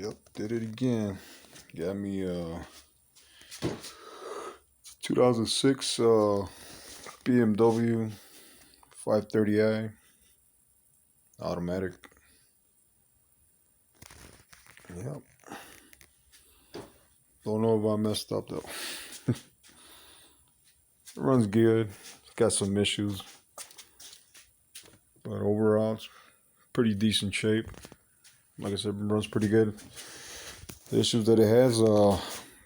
Yep, did it again. Got me 2006 BMW 530i automatic. Yep. Don't know if I messed up though. It runs good. It's got some issues, but overall it's pretty decent shape. Like I said, it runs pretty good. The issues that it has,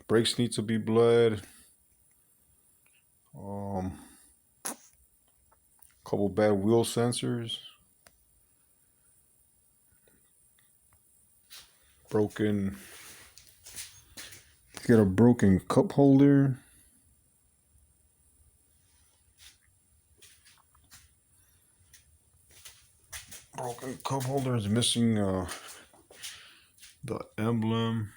brakes need to be bled. Couple bad wheel sensors. Broken. Got a broken cup holder. Broken cup holder is missing the emblem.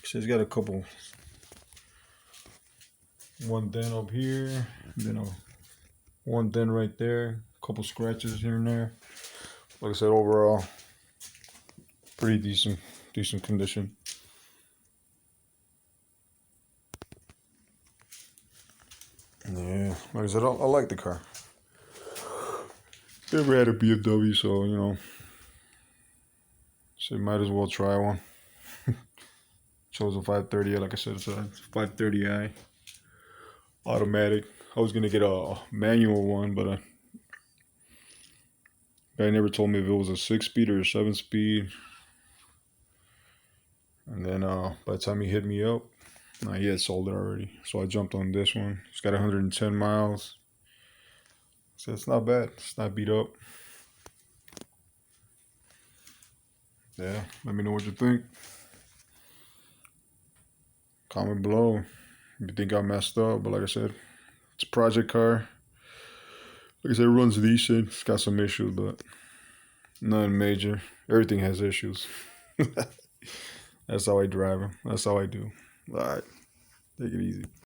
So it's got a couple. One dent up here, then one dent right there. A couple scratches here and there. Like I said, overall, pretty decent condition. Yeah, like I said, I like the car. Never had a BMW, so you know, so might as well try one. Chose a 530i, like I said, it's a 530i automatic. I was gonna get a manual one, but guy never told me if it was a 6-speed or a 7-speed. And then by the time he hit me up, he had sold it already. So I jumped on this one. It's got 110 miles. So it's not bad. It's not beat up. Yeah, let me know what you think. Comment below if you think I messed up. But like I said, it's a project car. Like I said, it runs decent. It's got some issues, but nothing major. Everything has issues. That's how I drive them. That's how I do. All right. Take it easy.